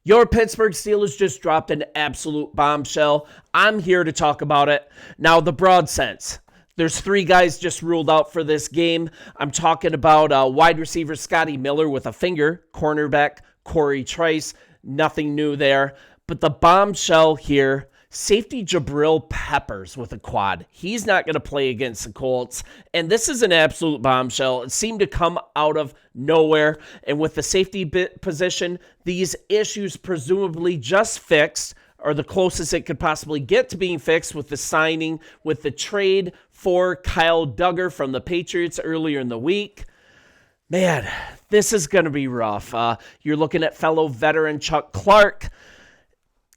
Your Pittsburgh Steelers just dropped an absolute bombshell. I'm here to talk about it. Now, the broad sense. There's 3 guys just ruled out for this game. I'm talking about wide receiver Scotty Miller with a finger, cornerback Corey Trice. Nothing new there. But the bombshell here, safety Jabril Peppers with a quad. He's not going to play against the Colts. And this is an absolute bombshell. It seemed to come out of nowhere. And with the safety position, these issues presumably just fixed, or the closest it could possibly get to being fixed with the signing, with the trade for Kyle Duggar from the Patriots earlier in the week. Man, this is going to be rough. You're looking at fellow veteran Chuck Clark.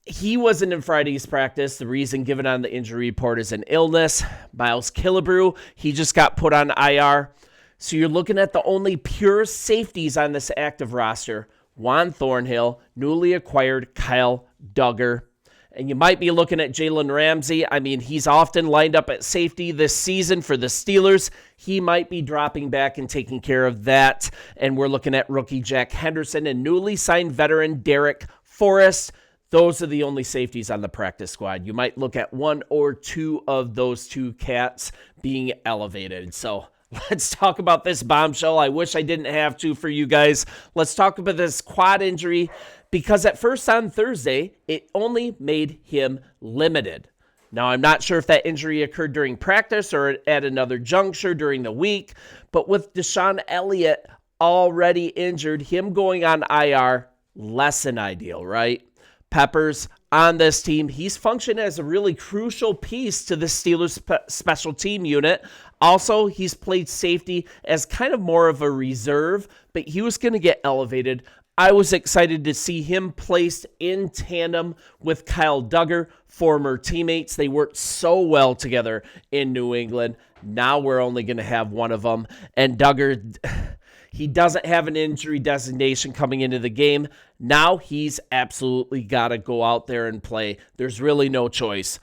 He wasn't in Friday's practice. The reason given on the injury report is an illness. Miles Killebrew, he just got put on IR. So you're looking at the only pure safeties on this active roster. Juan Thornhill, newly acquired Kyle Duggar. And you might be looking at Jalen Ramsey. I mean, he's often lined up at safety this season for the Steelers. He might be dropping back and taking care of that. And we're looking at rookie Jack Henderson and newly signed veteran Derek Forrest. Those are the only safeties on the practice squad. You might look at 1 or 2 of those 2 cats being elevated. So let's talk about this bombshell. I wish I didn't have to for you guys. Let's talk about this quad injury, because at first on Thursday, it only made him limited. Now, I'm not sure if that injury occurred during practice or at another juncture during the week, but with Deshaun Elliott already injured, him going on IR, less than ideal, right? Peppers on this team, he's functioned as a really crucial piece to the Steelers special team unit. Also, he's played safety as kind of more of a reserve, but he was going to get elevated. I was excited to see him placed in tandem with Kyle Duggar, former teammates. They worked so well together in New England. Now we're only going to have one of them. And Duggar, he doesn't have an injury designation coming into the game. Now he's absolutely got to go out there and play. There's really no choice.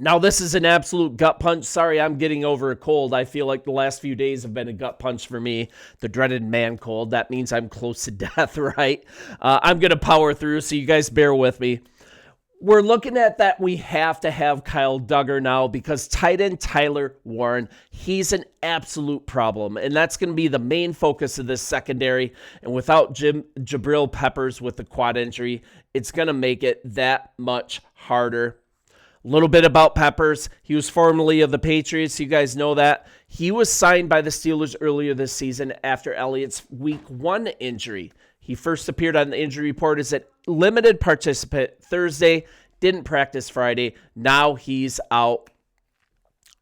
Now, this is an absolute gut punch. Sorry, I'm getting over a cold. I feel like the last few days have been a gut punch for me. The dreaded man cold. That means I'm close to death, right? I'm going to power through, so you guys bear with me. We're looking at that we have to have Kyle Duggar now because tight end Tyler Warren, he's an absolute problem. And that's going to be the main focus of this secondary. And without Jabril Peppers with the quad injury, it's going to make it that much harder. A little bit about Peppers. He was formerly of the Patriots. You guys know that. He was signed by the Steelers earlier this season after Elliott's Week 1 injury. He first appeared on the injury report as a limited participant Thursday, didn't practice Friday. Now he's out.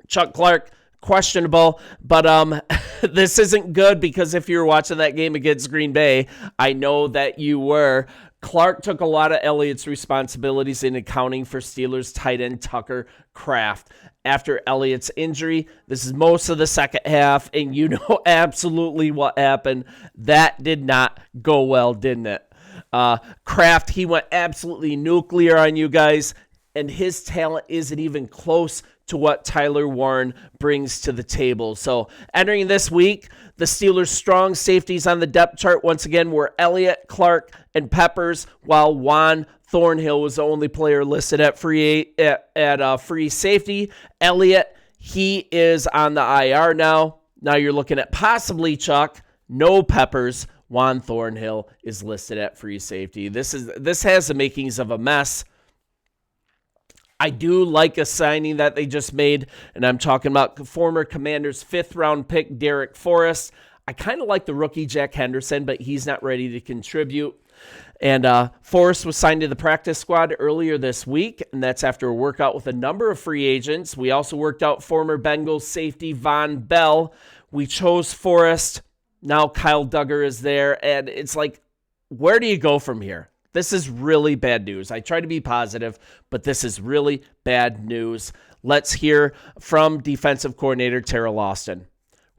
Chuck Clark, questionable, but this isn't good because if you were watching that game against Green Bay, I know that you were. Clark took a lot of Elliott's responsibilities in accounting for Steelers tight end Tucker Kraft. After Elliott's injury, this is most of the second half, and you know absolutely what happened. That did not go well, didn't it? Kraft, he went absolutely nuclear on you guys, and his talent isn't even close to what Tyler Warren brings to the table. So entering this week, the Steelers' strong safeties on the depth chart once again were Elliott, Clark, and Peppers, while Juan Thornhill was the only player listed at free safety. Elliott, he is on the IR now. Now you're looking at possibly Chuck, no Peppers. Juan Thornhill is listed at free safety. This has the makings of a mess. I do like a signing that they just made, and I'm talking about former Commanders' 5th-round pick, Derek Forrest. I kind of like the rookie Jack Henderson, but he's not ready to contribute. And Forrest was signed to the practice squad earlier this week, and that's after a workout with a number of free agents. We also worked out former Bengals safety Von Bell. We chose Forrest. Now Kyle Duggar is there, and it's like, where do you go from here? This is really bad news. I try to be positive, but this is really bad news. Let's hear from defensive coordinator Terrell Austin.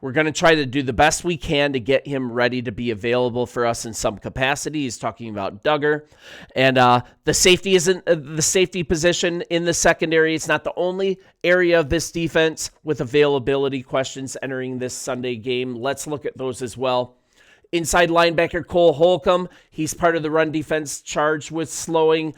We're going to try to do the best we can to get him ready to be available for us in some capacity. He's talking about Duggar. And the safety isn't the safety position in the secondary. It's not the only area of this defense with availability questions entering this Sunday game. Let's look at those as well. Inside linebacker Cole Holcomb, he's part of the run defense charged with slowing.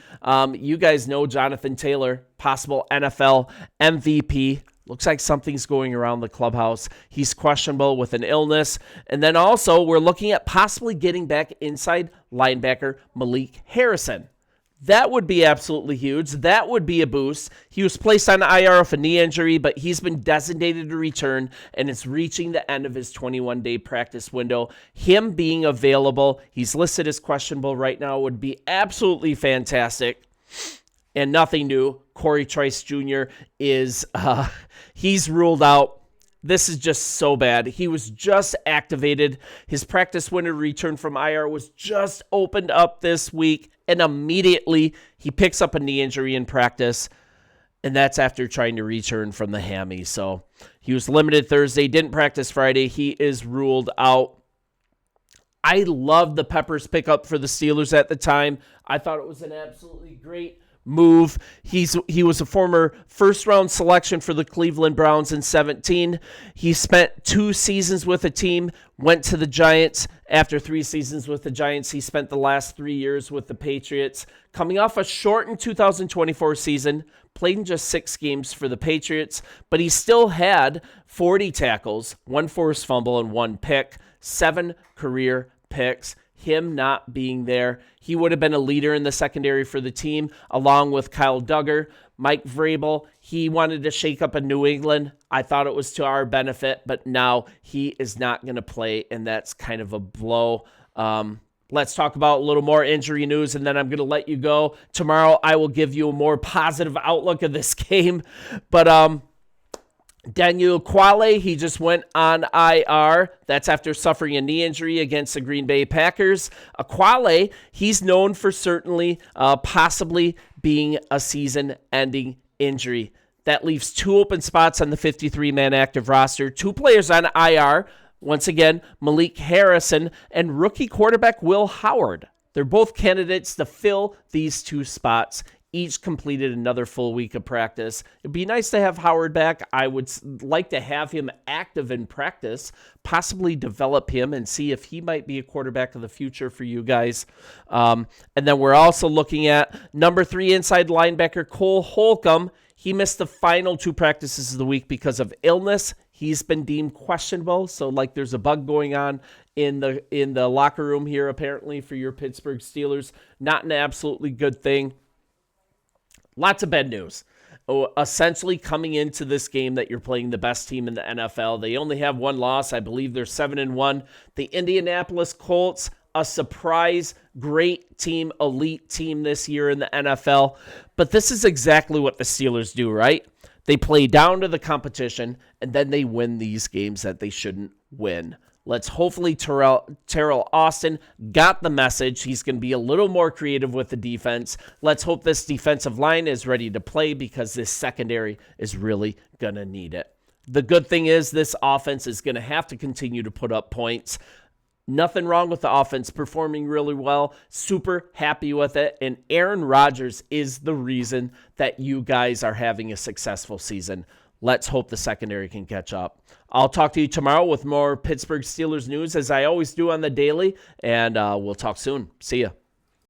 You guys know Jonathan Taylor, possible NFL MVP. Looks like something's going around the clubhouse. He's questionable with an illness. And then also, we're looking at possibly getting back inside linebacker Malik Harrison. That would be absolutely huge. That would be a boost. He was placed on IR with a knee injury, but he's been designated to return, and it's reaching the end of his 21-day practice window. Him being available, he's listed as questionable right now, would be absolutely fantastic. And nothing new. Corey Trice Jr. is, he's ruled out. This is just so bad. He was just activated. His practice window return from IR was just opened up this week, and immediately he picks up a knee injury in practice, and that's after trying to return from the hammy. So he was limited Thursday, didn't practice Friday. He is ruled out. I loved the Peppers pickup for the Steelers at the time. I thought it was an absolutely great move. He was a former first-round selection for the Cleveland Browns in 2017. He spent 2 seasons with the team, went to the Giants. After 3 seasons with the Giants, he spent the last 3 years with the Patriots. Coming off a shortened 2024 season, played in just 6 games for the Patriots, but he still had 40 tackles, 1 forced fumble, and 1 pick, 7 career picks. Him not being there, he would have been a leader in the secondary for the team, along with Kyle Duggar. Mike Vrabel, he wanted to shake up in New England. I thought it was to our benefit, but now he is not going to play, and that's kind of a blow. Let's talk about a little more injury news, and then I'm going to let you go. Tomorrow, I will give you a more positive outlook of this game, but Daniel Quale, he just went on IR. That's after suffering a knee injury against the Green Bay Packers. Quale, he's known for certainly possibly being a season-ending injury. That leaves 2 open spots on the 53-man active roster. 2 players on IR. Once again, Malik Harrison and rookie quarterback Will Howard. They're both candidates to fill these 2 spots. Each completed another full week of practice. It'd be nice to have Howard back. I would like to have him active in practice, possibly develop him and see if he might be a quarterback of the future for you guys. And then we're also looking at number 3 inside linebacker Cole Holcomb. He missed the final 2 practices of the week because of illness. He's been deemed questionable, so like there's a bug going on in the locker room here apparently for your Pittsburgh Steelers. Not an absolutely good thing. Lots of bad news. Essentially coming into this game that you're playing the best team in the NFL. They only have 1 loss. I believe they're 7-1. The Indianapolis Colts, a surprise, great team, elite team this year in the NFL. But this is exactly what the Steelers do, right? They play down to the competition, and then they win these games that they shouldn't win. Let's hopefully Terrell Austin got the message. He's going to be a little more creative with the defense. Let's hope this defensive line is ready to play because this secondary is really going to need it. The good thing is this offense is going to have to continue to put up points. Nothing wrong with the offense, performing really well. Super happy with it. And Aaron Rodgers is the reason that you guys are having a successful season. Let's hope the secondary can catch up. I'll talk to you tomorrow with more Pittsburgh Steelers news, as I always do on the daily, and we'll talk soon. See ya.